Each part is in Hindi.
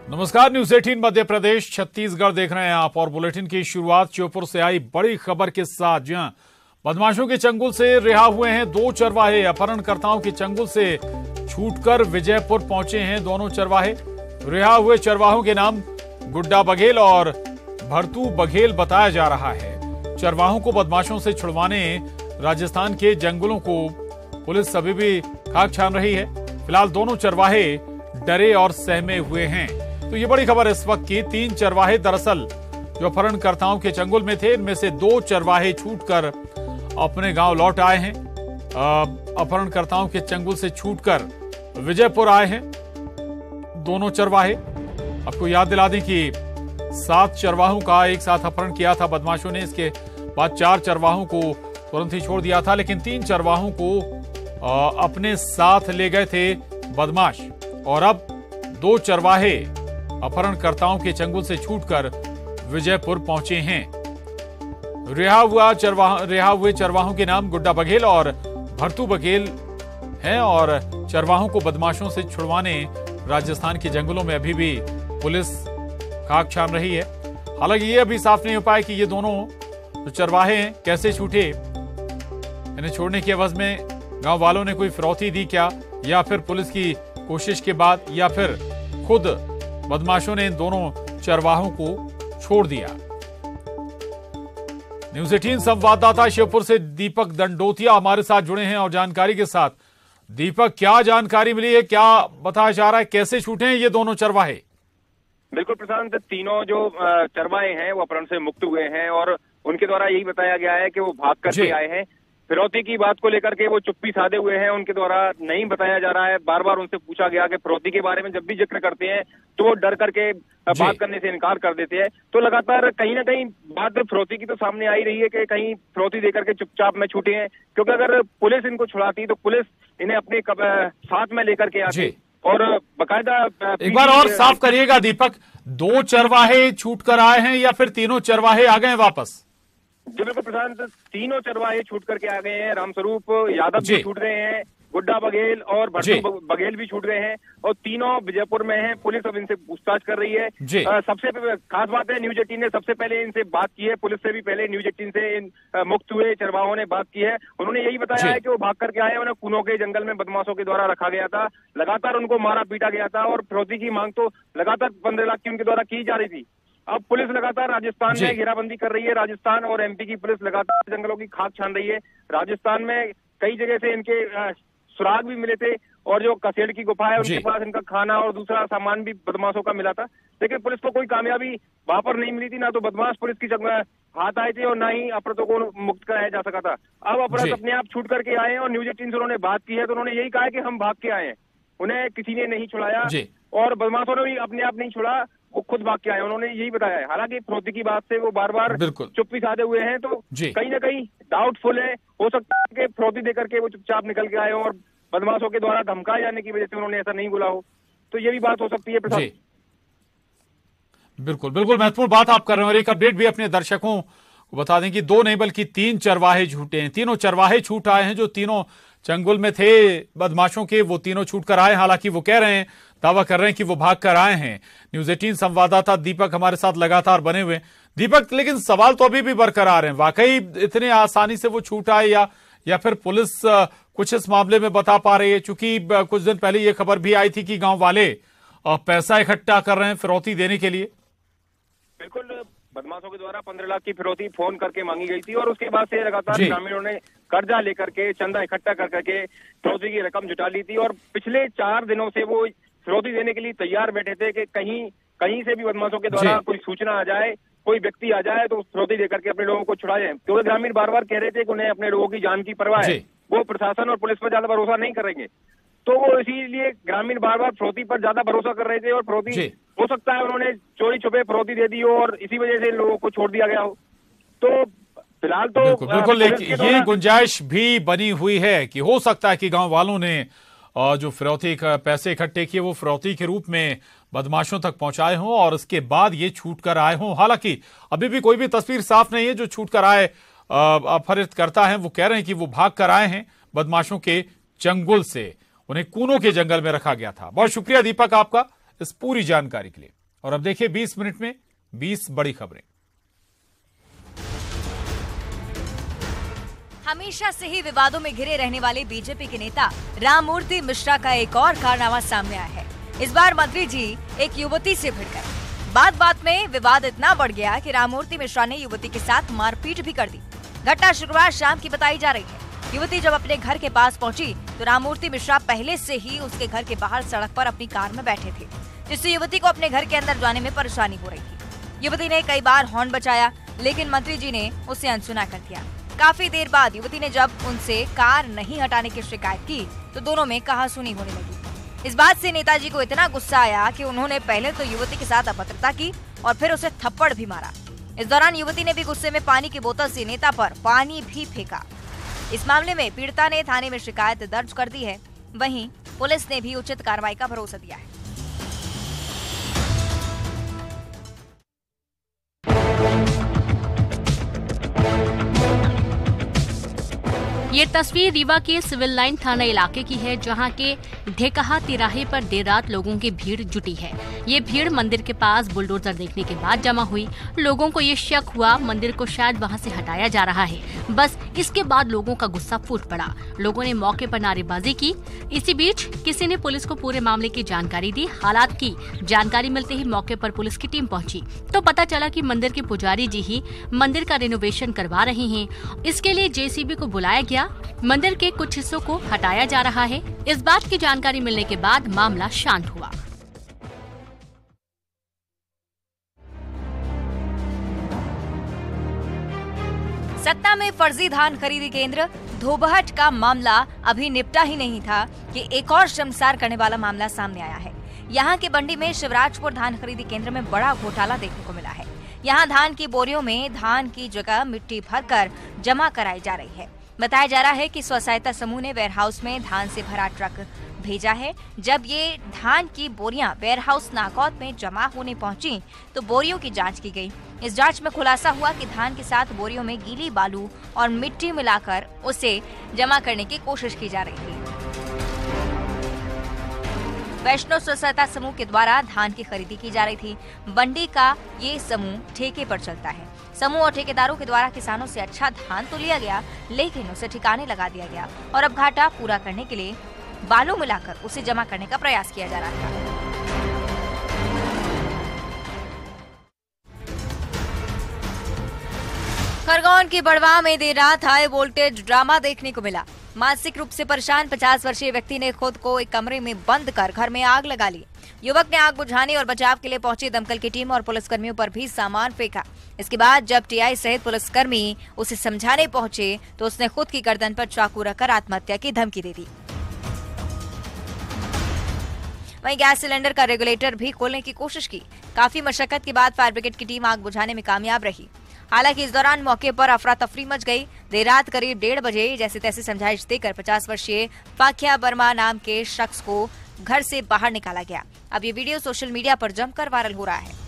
नमस्कार, न्यूज 18 मध्य प्रदेश छत्तीसगढ़ देख रहे हैं आप और बुलेटिन की शुरुआत श्योपुर से आई बड़ी खबर के साथ। जहां बदमाशों के चंगुल से रिहा हुए हैं दो चरवाहे। अपहरणकर्ताओं के चंगुल से छूटकर विजयपुर पहुंचे हैं दोनों चरवाहे। रिहा हुए चरवाहों के नाम गुड्डा बघेल और भरतू बघेल बताया जा रहा है। चरवाहों को बदमाशों से छुड़वाने राजस्थान के जंगलों को पुलिस अभी भी खाक छान रही है। फिलहाल दोनों चरवाहे डरे और सहमे हुए हैं। तो ये बड़ी खबर इस वक्त की। 3 चरवाहे दरअसल जो अपहरणकर्ताओं के चंगुल में थे, इनमें से 2 चरवाहे छूटकर अपने गांव लौट आए हैं। अपहरणकर्ताओं के चंगुल से छूटकर विजयपुर आए हैं दोनों चरवाहे। आपको याद दिला दें कि 7 चरवाहों का एक साथ अपहरण किया था बदमाशों ने। इसके बाद 4 चरवाहों को तुरंत ही छोड़ दिया था, लेकिन 3 चरवाहों को अपने साथ ले गए थे बदमाश। और अब 2 चरवाहे अपहरणकर्ताओं के चंगुल से छूटकर विजयपुर पहुंचे हैं। रिहा हुए चरवाहों के नाम गुड्डा बघेल और भरतू बघेल हैं और चरवाहों को बदमाशों से छुड़वाने राजस्थान के जंगलों में अभी भी पुलिस खाक छान रही है। हालांकि ये अभी साफ नहीं हो पाया कि ये दोनों जो चरवाहे हैं कैसे छूटे। इन्हें छोड़ने की एवज में गांव वालों ने कोई फिरौती दी क्या, या फिर पुलिस की कोशिश के बाद, या फिर खुद बदमाशों ने इन दोनों चरवाहों को छोड़ दिया। न्यूज 18 संवाददाता श्योपुर से दीपक दंडोतिया हमारे साथ जुड़े हैं और जानकारी के साथ। दीपक, क्या जानकारी मिली है, क्या बताया जा रहा है, कैसे छूटे हैं ये दोनों चरवाहे? बिल्कुल प्रशांत, तीनों जो चरवाहे हैं वो अपहरण से मुक्त हुए हैं और उनके द्वारा यही बताया गया है कि वो भाग करके आए हैं। फिरौती की बात को लेकर के वो चुप्पी साधे हुए हैं। उनके द्वारा नहीं बताया जा रहा है। बार बार उनसे पूछा गया कि फिरौती के बारे में जब भी जिक्र करते हैं तो वो डर करके बात करने से इनकार कर देते हैं। तो लगातार कहीं ना कहीं बात फिरौती की तो सामने आ ही रही है कि कहीं फिरौती देकर के चुपचाप में छूटे हैं, क्योंकि अगर पुलिस इनको छुड़ाती तो पुलिस इन्हें अपने साथ में लेकर के आती और बकायदा। एक बार और साफ करिएगा दीपक, 2 चरवाहे छूट कर आए हैं या फिर तीनों चरवाहे आ गए वापस? जी बिल्कुल प्रशांत, तीनों चरवाहे छूट करके आ गए हैं। रामस्वरूप यादव भी छूट गए हैं, गुड्डा बघेल और भरतू बघेल भी छूट गए हैं और तीनों विजयपुर में हैं। पुलिस अब इनसे पूछताछ कर रही है। सबसे खास बात है, न्यूज 18 ने सबसे पहले इनसे बात की है। पुलिस से भी पहले न्यूज 18 से मुक्त हुए चरवाहों ने बात की है। उन्होंने यही बताया है कि वो भाग करके आए। उन्हें कुनों के जंगल में बदमाशों के द्वारा रखा गया था, लगातार उनको मारा पीटा गया था और फिरौती की मांग तो लगातार 15 लाख की उनके द्वारा की जा रही थी। अब पुलिस लगातार राजस्थान में घेराबंदी कर रही है। राजस्थान और एमपी की पुलिस लगातार जंगलों की खाक छान रही है। राजस्थान में कई जगह से इनके सुराग भी मिले थे और जो कसेड़ की गुफा है उनके पास इनका खाना और दूसरा सामान भी बदमाशों का मिला था, लेकिन पुलिस को कोई कामयाबी वहां पर नहीं मिली थी। ना तो बदमाश पुलिस की हाथ आए थे और ना ही अपराधों को मुक्त कराया जा सका था। अब अपराध अपने आप छूट करके आए हैं और न्यूज 18 से उन्होंने बात की है तो उन्होंने यही कहा है कि हम भाग के आए हैं, उन्हें किसी ने नहीं छुड़ाया और बदमाशों ने भी अपने आप नहीं छुड़ा, वो खुद भाग के आए। उन्होंने यही बताया है। हालांकि फिरौती की बात से वो बार बार चुप्पी साधे हुए हैं, तो कहीं ना कहीं डाउटफुल है। हो सकता है कि फिरौती देकर के वो चुपचाप निकल के आए हो और बदमाशों के द्वारा धमकाए जाने की वजह से उन्होंने ऐसा नहीं बोला हो, तो ये भी बात हो सकती है प्रसाद। बिल्कुल बिल्कुल महत्वपूर्ण बात आप कर रहे हैं। और एक अपडेट भी अपने दर्शकों को बता दें कि 2 नहीं बल्कि 3 चरवाहे छूटे हैं। तीनों चरवाहे छूट आए हैं। जो तीनों चंगुल में थे बदमाशों के, वो तीनों छूट कर आए। हालांकि वो कह रहे हैं, दावा कर रहे हैं कि वो भाग कर आए हैं। न्यूज 18 संवाददाता दीपक हमारे साथ लगातार बने हुए। दीपक, लेकिन सवाल तो अभी भी बरकरार है, वाकई इतने आसानी से वो छूट आए या फिर पुलिस कुछ इस मामले में बता पा रही है? चूंकि कुछ दिन पहले ये खबर भी आई थी कि गांव वाले पैसा इकट्ठा कर रहे हैं फिरौती देने के लिए। बिल्कुल, बदमाशों के द्वारा 15 लाख की फिरौती फोन करके मांगी गई थी और उसके बाद से लगातार ग्रामीणों ने कर्जा लेकर के चंदा इकट्ठा कर करके फिरौती की रकम जुटा ली थी और पिछले 4 दिनों से वो फिरौती देने के लिए तैयार बैठे थे कि कहीं से भी बदमाशों के द्वारा कोई सूचना आ जाए, कोई व्यक्ति आ जाए तो फिरौती देकर के अपने लोगों को छुड़ा जाए। क्योंकि ग्रामीण बार बार कह रहे थे कि उन्हें अपने लोगों की जान की परवाह है, वो प्रशासन और पुलिस पर ज्यादा भरोसा नहीं करेंगे, तो वो इसीलिए ग्रामीण बार बार फिरौती पर ज्यादा भरोसा कर रहे थे और फिरौती हो सकता है उन्होंने चोरी छुपे फिरौती दे दी हो और इसी वजह से लोगों को छोड़ दिया गया हो। तो फिलहाल तो बिल्कुल ये गुंजाइश भी बनी हुई है कि हो सकता है कि गांव वालों ने जो फिरौती का पैसे इकट्ठे किए वो फिरौती के रूप में बदमाशों तक पहुंचाए हों और उसके बाद ये छूट कर आए हों। हालांकि अभी भी कोई भी तस्वीर साफ नहीं है। जो छूट कर आए अपहरित करता है वो कह रहे हैं कि वो भाग कर आए हैं बदमाशों के चंगुल से। उन्हें कूनों के जंगल में रखा गया था। बहुत शुक्रिया दीपक आपका इस पूरी जानकारी के लिए। और अब देखिए 20 मिनट में 20 बड़ी खबरें। हमेशा से ही विवादों में घिरे रहने वाले बीजेपी के नेता राममूर्ति मिश्रा का एक और कारनामा सामने आया है। इस बार मंत्री जी एक युवती से भिड़ गए। बात बात में विवाद इतना बढ़ गया कि राममूर्ति मिश्रा ने युवती के साथ मारपीट भी कर दी। घटना शुक्रवार शाम की बताई जा रही है। युवती जब अपने घर के पास पहुंची तो राममूर्ति मिश्रा पहले से ही उसके घर के बाहर सड़क पर अपनी कार में बैठे थे, जिससे युवती को अपने घर के अंदर जाने में परेशानी हो रही थी। युवती ने कई बार हॉर्न बजाया, लेकिन मंत्री जी ने उसे अनसुना कर दिया। काफी देर बाद युवती ने जब उनसे कार नहीं हटाने की शिकायत की तो दोनों में कहासुनी होने लगी। इस बात से नेताजी को इतना गुस्सा आया कि उन्होंने पहले तो युवती के साथ अभद्रता की और फिर उसे थप्पड़ भी मारा। इस दौरान युवती ने भी गुस्से में पानी की बोतल से नेता पर पानी भी फेंका। इस मामले में पीड़िता ने थाने में शिकायत दर्ज कर दी है। वहीं पुलिस ने भी उचित कार्रवाई का भरोसा दिया है। ये तस्वीर रीवा के सिविल लाइन थाना इलाके की है, जहां के ढेकहा तिराहे पर देर रात लोगों की भीड़ जुटी है। ये भीड़ मंदिर के पास बुलडोजर देखने के बाद जमा हुई। लोगों को ये शक हुआ मंदिर को शायद वहां से हटाया जा रहा है। बस इसके बाद लोगों का गुस्सा फूट पड़ा। लोगों ने मौके पर नारेबाजी की। इसी बीच किसी ने पुलिस को पूरे मामले की जानकारी दी। हालात की जानकारी मिलते ही मौके पर पुलिस की टीम पहुंची तो पता चला कि मंदिर के पुजारी जी ही मंदिर का रिनोवेशन करवा रहे हैं। इसके लिए जेसीबी को बुलाया गया। मंदिर के कुछ हिस्सों को हटाया जा रहा है। इस बात की जानकारी मिलने के बाद मामला शांत हुआ। सत्ता में फर्जी धान खरीदी केंद्र धोबहट का मामला अभी निपटा ही नहीं था कि एक और शर्मसार करने वाला मामला सामने आया है। यहाँ के बंडी में शिवराजपुर धान खरीदी केंद्र में बड़ा घोटाला देखने को मिला है। यहाँ धान की बोरियों में धान की जगह मिट्टी भरकर जमा कराई जा रही है। बताया जा रहा है कि स्व सहायता समूह ने वेयरहाउस में धान से भरा ट्रक भेजा है। जब ये धान की बोरियां वेयरहाउस नागौद में जमा होने पहुंची तो बोरियों की जांच की गई। इस जांच में खुलासा हुआ कि धान के साथ बोरियों में गीली बालू और मिट्टी मिलाकर उसे जमा करने की कोशिश की जा रही थी। वैष्णव स्व सहायता समूह के द्वारा धान की खरीदी की जा रही थी। बंडी का ये समूह ठेके पर चलता है। समूह और ठेकेदारों के द्वारा किसानों से अच्छा धान तो लिया गया, लेकिन उसे ठिकाने लगा दिया गया और अब घाटा पूरा करने के लिए बालू मिलाकर उसे जमा करने का प्रयास किया जा रहा था। खरगोन की बड़वा में देर रात हाई वोल्टेज ड्रामा देखने को मिला। मानसिक रूप से परेशान 50 वर्षीय व्यक्ति ने खुद को एक कमरे में बंद कर घर में आग लगा ली। युवक ने आग बुझाने और बचाव के लिए पहुंची दमकल की टीम और पुलिसकर्मियों पर भी सामान फेंका। इसके बाद जब टीआई सहित पुलिसकर्मी उसे समझाने पहुंचे तो उसने खुद की गर्दन पर चाकू रखकर आत्महत्या की धमकी दे दी। वहीं गैस सिलेंडर का रेगुलेटर भी खोलने की कोशिश की। काफी मशक्कत के बाद फायर ब्रिगेड की टीम आग बुझाने में कामयाब रही। हालांकि इस दौरान मौके पर अफरा तफरी मच गई। देर रात करीब 1:30 बजे जैसे तैसे समझाइश देकर 50 वर्षीय पाख्या वर्मा नाम के शख्स को घर से बाहर निकाला गया। अब ये वीडियो सोशल मीडिया पर जमकर वायरल हो रहा है।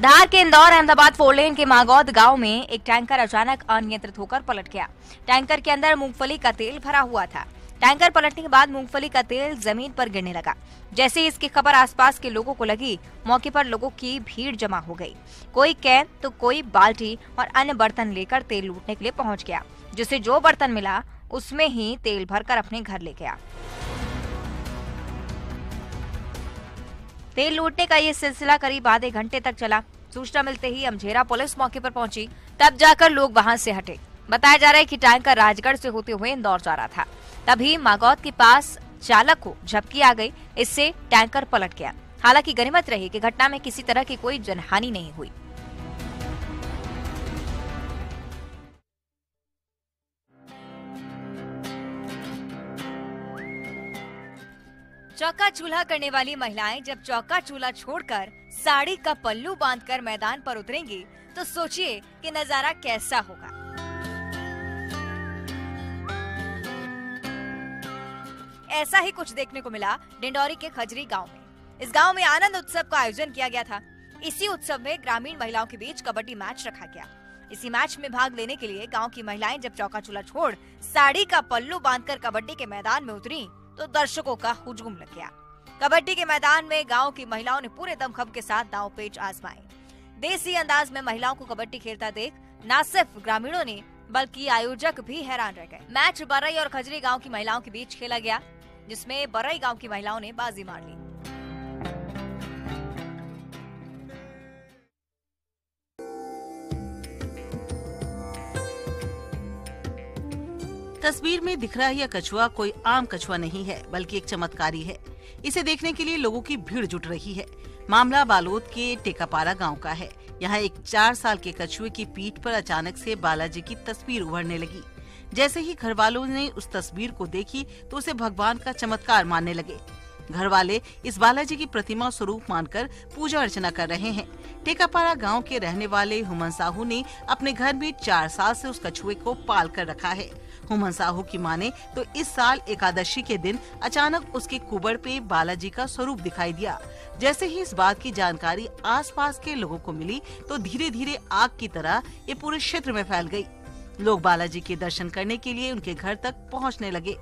धार के इंदौर अहमदाबाद 4 लेन के मागौद गांव में एक टैंकर अचानक अनियंत्रित होकर पलट गया। टैंकर के अंदर मूंगफली का तेल भरा हुआ था। टैंकर पलटने के बाद मूंगफली का तेल जमीन पर गिरने लगा। जैसे ही इसकी खबर आसपास के लोगों को लगी, मौके पर लोगों की भीड़ जमा हो गई। कोई कैन तो कोई बाल्टी और अन्य बर्तन लेकर तेल लूटने के लिए पहुंच गया। जिसे जो बर्तन मिला उसमें ही तेल भरकर अपने घर ले गया। तेल लूटने का ये सिलसिला करीब आधे घंटे तक चला। सूचना मिलते ही अमझेरा पुलिस मौके पर पहुंची, तब जाकर लोग वहां से हटे। बताया जा रहा है कि टैंकर राजगढ़ से होते हुए इंदौर जा रहा था। तभी मागौद के पास चालक को झपकी आ गई। इससे टैंकर पलट गया। हालांकि गनीमत रही कि घटना में किसी तरह की कोई जनहानि नहीं हुई। चौका चूल्हा करने वाली महिलाएं जब चौका चूल्हा छोड़कर साड़ी का पल्लू बांधकर मैदान पर उतरेंगी तो सोचिए कि नजारा कैसा होगा। ऐसा ही कुछ देखने को मिला डिंडौरी के खजरी गांव में। इस गांव में आनंद उत्सव का आयोजन किया गया था। इसी उत्सव में ग्रामीण महिलाओं के बीच कबड्डी मैच रखा गया। इसी मैच में भाग लेने के लिए गांव की महिलाएं जब चौका चूल्हा छोड़ साड़ी का पल्लू बांधकर कबड्डी के मैदान में उतरी तो दर्शकों का हुजूम लग गया। कबड्डी के मैदान में गांव की महिलाओं ने पूरे दमखम के साथ दांव पेच आजमाए। देसी अंदाज में महिलाओं को कबड्डी खेलता देख न सिर्फ ग्रामीणों ने बल्कि आयोजक भी हैरान रह गए। मैच बरई और खजरी गांव की महिलाओं के बीच खेला गया, जिसमें बरई गांव की महिलाओं ने बाजी मार ली। तस्वीर में दिख रहा यह कछुआ कोई आम कछुआ नहीं है, बल्कि एक चमत्कारी है। इसे देखने के लिए लोगों की भीड़ जुट रही है। मामला बालोद के टेकापारा गांव का है। यहाँ एक 4 साल के कछुए की पीठ पर अचानक से बालाजी की तस्वीर उभरने लगी। जैसे ही घर वालों ने उस तस्वीर को देखी तो उसे भगवान का चमत्कार मानने लगे। घर वाले इस बालाजी की प्रतिमा स्वरूप मानकर पूजा अर्चना कर रहे हैं। टेकापारा गांव के रहने वाले हुमन साहू ने अपने घर में 4 साल से उस कछुए को पाल कर रखा है। हुमन साहू की माने तो इस साल एकादशी के दिन अचानक उसके कुबड़ पे बालाजी का स्वरूप दिखाई दिया। जैसे ही इस बात की जानकारी आसपास के लोगों को मिली तो धीरे धीरे आग की तरह ये पूरे क्षेत्र में फैल गई। लोग बालाजी के दर्शन करने के लिए उनके घर तक पहुंचने लगे।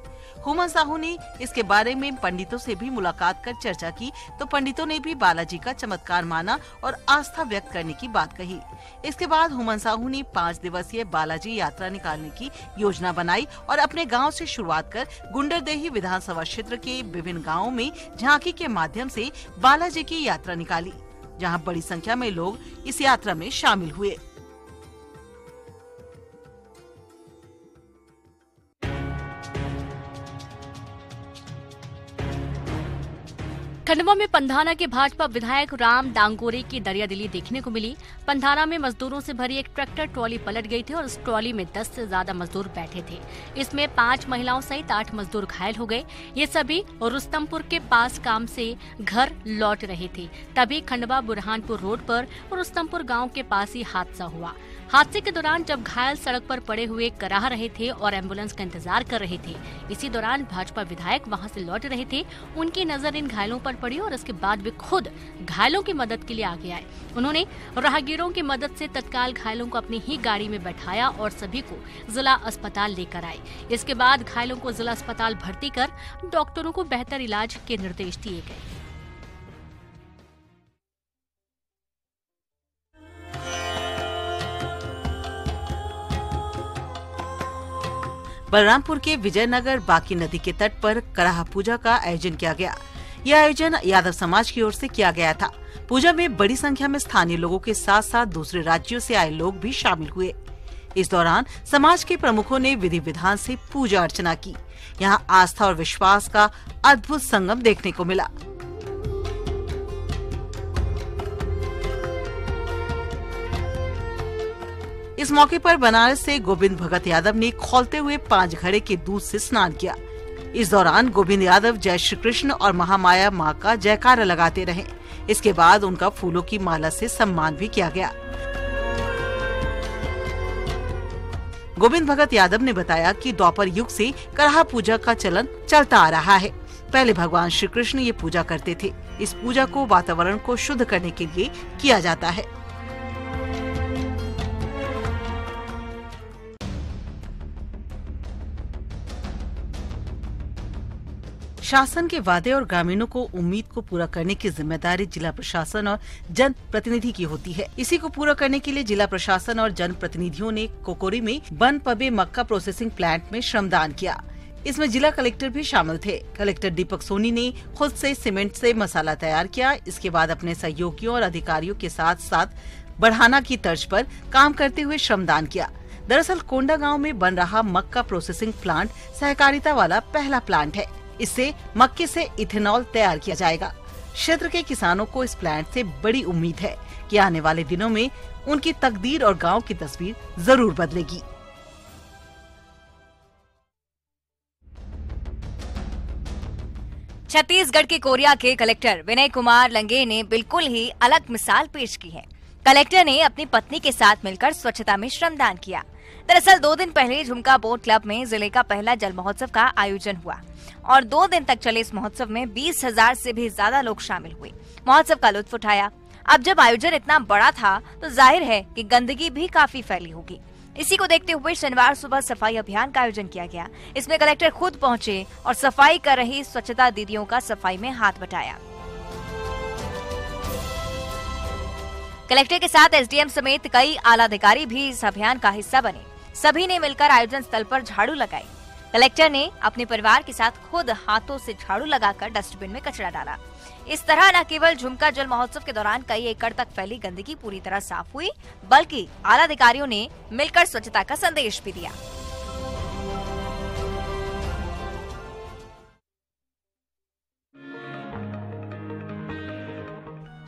हुमन साहू ने इसके बारे में पंडितों से भी मुलाकात कर चर्चा की तो पंडितों ने भी बालाजी का चमत्कार माना और आस्था व्यक्त करने की बात कही। इसके बाद हुमन साहू ने 5 दिवसीय बालाजी यात्रा निकालने की योजना बनाई और अपने गांव से शुरुआत कर गुंडरदेही विधानसभा क्षेत्र के विभिन्न गाँवों में झांकी के माध्यम से बालाजी की यात्रा निकाली, जहाँ बड़ी संख्या में लोग इस यात्रा में शामिल हुए। खंडवा में पंधाना के भाजपा विधायक राम डांगोरे की दरियादिली देखने को मिली। पंधाना में मजदूरों से भरी एक ट्रैक्टर ट्रॉली पलट गई थी और उस ट्रॉली में 10 से ज्यादा मजदूर बैठे थे। इसमें 5 महिलाओं सहित 8 मजदूर घायल हो गए। ये सभी रुस्तमपुर के पास काम से घर लौट रहे थे। तभी खंडवा बुरहानपुर रोड पर रुस्तमपुर गाँव के पास ही हादसा हुआ। हादसे के दौरान जब घायल सड़क पर पड़े हुए कराह रहे थे और एम्बुलेंस का इंतजार कर रहे थे, इसी दौरान भाजपा विधायक वहां से लौट रहे थे। उनकी नजर इन घायलों पर पड़ी और इसके बाद वे खुद घायलों की मदद के लिए आगे आए। उन्होंने राहगीरों की मदद से तत्काल घायलों को अपनी ही गाड़ी में बैठाया और सभी को जिला अस्पताल लेकर आए। इसके बाद घायलों को जिला अस्पताल भर्ती कर डॉक्टरों को बेहतर इलाज के निर्देश दिए गए। बलरामपुर के विजयनगर बाकी नदी के तट पर कराह पूजा का आयोजन किया गया। यह आयोजन यादव समाज की ओर से किया गया था। पूजा में बड़ी संख्या में स्थानीय लोगों के साथ साथ दूसरे राज्यों से आए लोग भी शामिल हुए। इस दौरान समाज के प्रमुखों ने विधि विधान से पूजा अर्चना की। यहाँ आस्था और विश्वास का अद्भुत संगम देखने को मिला। इस मौके पर बनारस से गोविंद भगत यादव ने खौलते हुए 5 घड़े के दूध से स्नान किया। इस दौरान गोविंद यादव जय श्री कृष्ण और महामाया माँ का जयकारा लगाते रहे। इसके बाद उनका फूलों की माला से सम्मान भी किया गया। गोविंद भगत यादव ने बताया कि द्वापर युग से कराह पूजा का चलन चलता आ रहा है। पहले भगवान श्री कृष्ण ये पूजा करते थे। इस पूजा को वातावरण को शुद्ध करने के लिए किया जाता है। शासन के वादे और ग्रामीणों को उम्मीद को पूरा करने की जिम्मेदारी जिला प्रशासन और जन प्रतिनिधि की होती है। इसी को पूरा करने के लिए जिला प्रशासन और जन प्रतिनिधियों ने कोकोरी में बन पबे मक्का प्रोसेसिंग प्लांट में श्रमदान किया। इसमें जिला कलेक्टर भी शामिल थे। कलेक्टर दीपक सोनी ने खुद से सीमेंट से मसाला तैयार किया। इसके बाद अपने सहयोगियों और अधिकारियों के साथ साथ बढ़ाना की तर्ज पर काम करते हुए श्रमदान किया। दरअसल कोंडा गाँव में बन रहा मक्का प्रोसेसिंग प्लांट सहकारिता वाला पहला प्लांट है। इससे मक्के से इथेनॉल तैयार किया जाएगा। क्षेत्र के किसानों को इस प्लांट से बड़ी उम्मीद है कि आने वाले दिनों में उनकी तकदीर और गांव की तस्वीर जरूर बदलेगी। छत्तीसगढ़ के कोरिया के कलेक्टर विनय कुमार लंगे ने बिल्कुल ही अलग मिसाल पेश की है। कलेक्टर ने अपनी पत्नी के साथ मिलकर स्वच्छता में श्रमदान किया। दरअसल 2 दिन पहले झुमका बोट क्लब में जिले का पहला जल महोत्सव का आयोजन हुआ और 2 दिन तक चले इस महोत्सव में 20,000 से भी ज्यादा लोग शामिल हुए। महोत्सव का लुत्फ उठाया। अब जब आयोजन इतना बड़ा था तो जाहिर है कि गंदगी भी काफी फैली होगी। इसी को देखते हुए शनिवार सुबह सफाई अभियान का आयोजन किया गया। इसमें कलेक्टर खुद पहुंचे और सफाई कर रही स्वच्छता दीदियों का सफाई में हाथ बटाया। कलेक्टर के साथ एसडीएम समेत कई आला अधिकारी भी इस अभियान का हिस्सा बने। सभी ने मिलकर आयोजन स्थल पर झाड़ू लगाई। कलेक्टर ने अपने परिवार के साथ खुद हाथों से झाड़ू लगाकर डस्टबिन में कचरा डाला। इस तरह न केवल झुमका जल महोत्सव के दौरान कई एकड़ तक फैली गंदगी पूरी तरह साफ हुई, बल्कि आला अधिकारियों ने मिलकर स्वच्छता का संदेश भी दिया।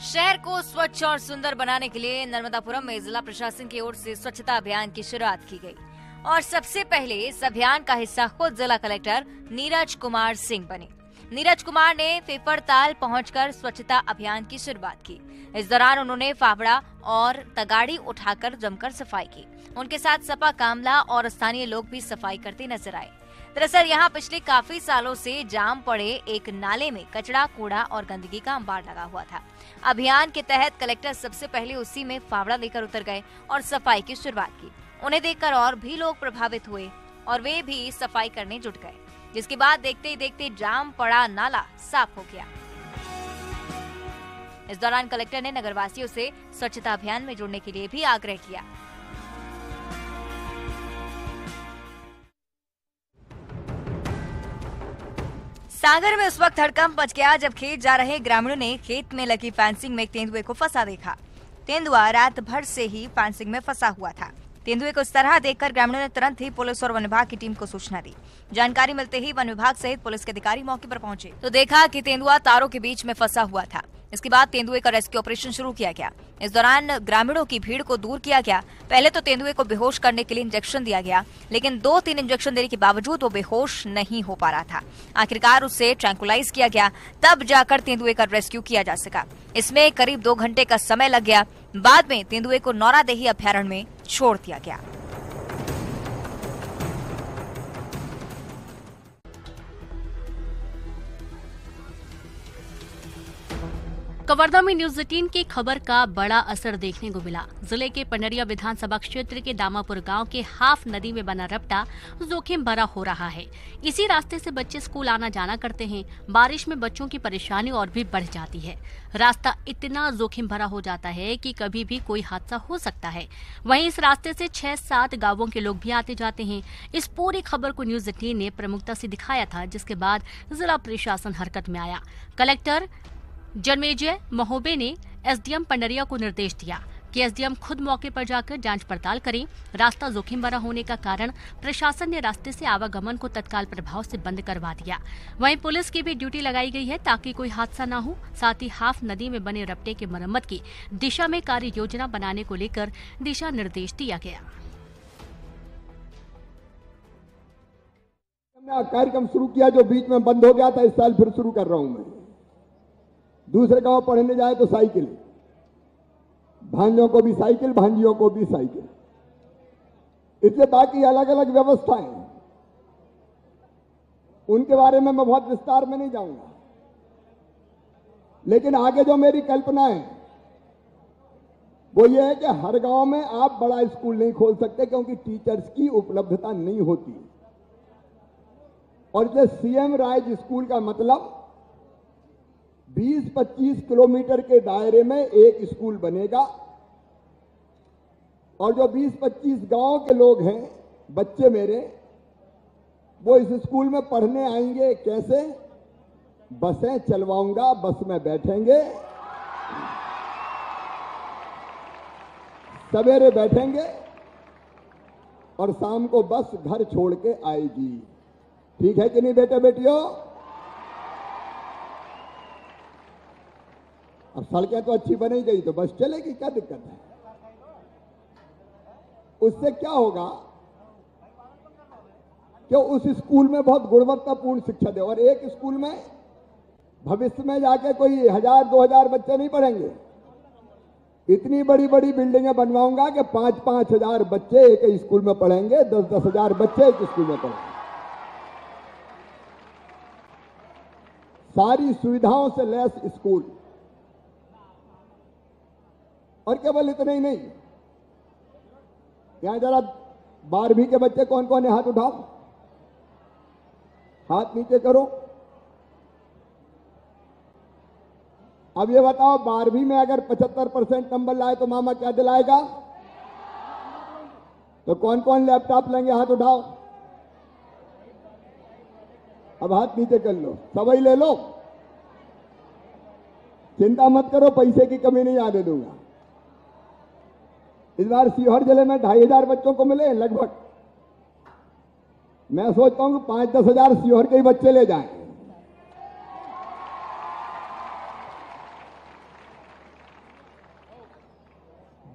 शहर को स्वच्छ और सुंदर बनाने के लिए नर्मदापुरम में जिला प्रशासन की ओर से स्वच्छता अभियान की शुरुआत की गई और सबसे पहले इस अभियान का हिस्सा खुद जिला कलेक्टर नीरज कुमार सिंह बने। नीरज कुमार ने फेफड़ताल पहुंचकर स्वच्छता अभियान की शुरुआत की। इस दौरान उन्होंने फावड़ा और तगाड़ी उठाकर जमकर सफाई की। उनके साथ सपा कामला और स्थानीय लोग भी सफाई करते नजर आए। दरअसल यहाँ पिछले काफी सालों से जाम पड़े एक नाले में कचरा, कूड़ा और गंदगी का अंबार लगा हुआ था। अभियान के तहत कलेक्टर सबसे पहले उसी में फावड़ा लेकर उतर गए और सफाई की शुरुआत की। उन्हें देखकर और भी लोग प्रभावित हुए और वे भी सफाई करने जुट गए, जिसके बाद देखते ही देखते जाम पड़ा नाला साफ हो गया। इस दौरान कलेक्टर ने नगरवासियों से स्वच्छता अभियान में जुड़ने के लिए भी आग्रह किया। सागर में उस वक्त हड़कंप मच गया जब खेत जा रहे ग्रामीणों ने खेत में लगी फेंसिंग में एक तेंदुए को फंसा देखा। तेंदुआ रात भर से ही फेंसिंग में फंसा हुआ था। तेंदुए को इस तरह देखकर ग्रामीणों ने तुरंत ही पुलिस और वन विभाग की टीम को सूचना दी। जानकारी मिलते ही वन विभाग सहित पुलिस के अधिकारी मौके पर पहुंचे तो देखा कि तेंदुआ तारों के बीच में फंसा हुआ था। इसके बाद तेंदुए का रेस्क्यू ऑपरेशन शुरू किया गया। इस दौरान ग्रामीणों की भीड़ को दूर किया गया। पहले तो तेंदुए को बेहोश करने के लिए इंजेक्शन दिया गया, लेकिन 2-3 इंजेक्शन देने के बावजूद वो बेहोश नहीं हो पा रहा था। आखिरकार उसे ट्रैंकुलाइज किया गया, तब जाकर तेंदुए का रेस्क्यू किया जा सका। इसमें करीब 2 घंटे का समय लग गया। बाद में तेंदुए को नौरादेही अभयारण्य में छोड़ दिया गया। कवर्धा में न्यूज 18 की खबर का बड़ा असर देखने को मिला। जिले के पंडरिया विधानसभा क्षेत्र के दामापुर गांव के हाफ नदी में बना रपटा जोखिम भरा हो रहा है। इसी रास्ते से बच्चे स्कूल आना जाना करते हैं। बारिश में बच्चों की परेशानी और भी बढ़ जाती है। रास्ता इतना जोखिम भरा हो जाता है कि कभी भी कोई हादसा हो सकता है। वहीं इस रास्ते से 6-7 गांवों के लोग भी आते जाते हैं। इस पूरी खबर को न्यूज 18 ने प्रमुखता से दिखाया था, जिसके बाद जिला प्रशासन हरकत में आया। कलेक्टर जनमेजय महोबे ने एसडीएम पंडरिया को निर्देश दिया कि एसडीएम खुद मौके पर जाकर जांच पड़ताल करें। रास्ता जोखिम भरा होने का कारण प्रशासन ने रास्ते से आवागमन को तत्काल प्रभाव से बंद करवा दिया। वहीं पुलिस की भी ड्यूटी लगाई गई है ताकि कोई हादसा न हो। साथ ही हाफ नदी में बने रपटे की मरम्मत की दिशा में कार्य योजना बनाने को लेकर दिशा निर्देश दिया गया। हमने कार्यक्रम शुरू किया जो बीच में बंद हो गया था, इस साल फिर शुरू कर रहा हूं मैं। दूसरे गांव पढ़ने जाए तो साइकिल, भांजों को भी साइकिल, भांजियों को भी साइकिल, इसलिए बाकी अलग अलग व्यवस्थाएं, उनके बारे में मैं बहुत विस्तार में नहीं जाऊंगा। लेकिन आगे जो मेरी कल्पना है वो ये है कि हर गांव में आप बड़ा स्कूल नहीं खोल सकते क्योंकि टीचर्स की उपलब्धता नहीं होती। और ये सीएम राइज स्कूल का मतलब 20-25 किलोमीटर के दायरे में एक स्कूल बनेगा और जो 20-25 गांव के लोग हैं, बच्चे मेरे, वो इस स्कूल में पढ़ने आएंगे। कैसे? बसें चलवाऊंगा, बस में बैठेंगे, सवेरे बैठेंगे और शाम को बस घर छोड़ के आएगी। ठीक है कि नहीं बेटे बेटियों? अब सड़कें तो अच्छी बनी गई तो बस चलेगी, क्या दिक्कत है? उससे क्या होगा कि उस स्कूल में बहुत गुणवत्तापूर्ण शिक्षा दे। और एक स्कूल में भविष्य में जाके कोई 1000-2000 बच्चे नहीं पढ़ेंगे। इतनी बड़ी बड़ी बिल्डिंगें बनवाऊंगा कि 5-5 हजार बच्चे एक स्कूल में पढ़ेंगे, 10-10 हजार बच्चे एक स्कूल में पढ़ेंगे। सारी सुविधाओं से लैस स्कूल। और केवल इतना ही नहीं, यहां जरा 12वीं के बच्चे कौन कौन है, हाथ उठाओ, हाथ नीचे करो। अब ये बताओ 12वीं में अगर 75% नंबर लाए तो मामा क्या दिलाएगा? तो कौन कौन लैपटॉप लेंगे, हाथ उठाओ। अब हाथ नीचे कर लो, सभी ले लो, चिंता मत करो, पैसे की कमी नहीं आने दूंगा। इस बार सीहोर जिले में 2500 बच्चों को मिले लगभग। मैं सोचता हूं कि 5-10 हजार सीहोर के ही बच्चे ले जाएं।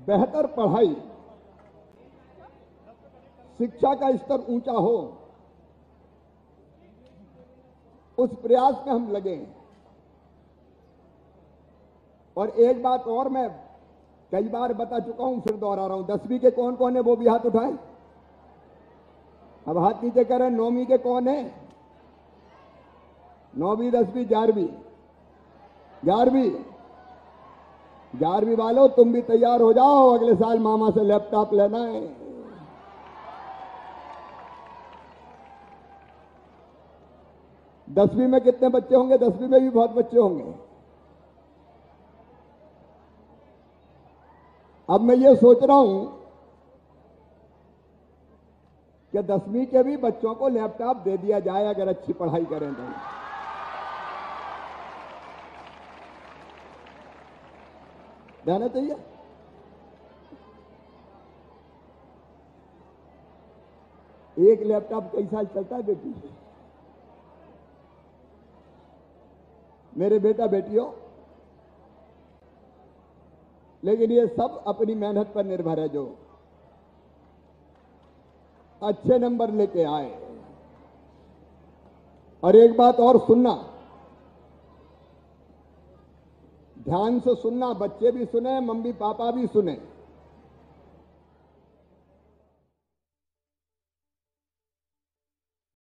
बेहतर पढ़ाई, शिक्षा का स्तर ऊंचा हो, उस प्रयास में हम लगे। और एक बात और मैं कई बार बता चुका हूं, फिर दोहरा रहा हूं, 10वीं के कौन कौन है वो भी हाथ उठाएं। अब हाथ नीचे करें। 9वीं के कौन है? 9वीं 10वीं 11वीं 11वीं वालों तुम भी तैयार हो जाओ, अगले साल मामा से लैपटॉप लेना है। दसवीं में कितने बच्चे होंगे? 10वीं में भी बहुत बच्चे होंगे। अब मैं ये सोच रहा हूं कि 10वीं के भी बच्चों को लैपटॉप दे दिया जाए अगर अच्छी पढ़ाई करें तो। देना चाहिए। एक लैपटॉप कई साल चलता है बेटी? मेरे बेटा बेटियों, लेकिन ये सब अपनी मेहनत पर निर्भर है। जो अच्छे नंबर लेके आए। और एक बात और सुनना, ध्यान से सुनना, बच्चे भी सुने, मम्मी पापा भी सुने।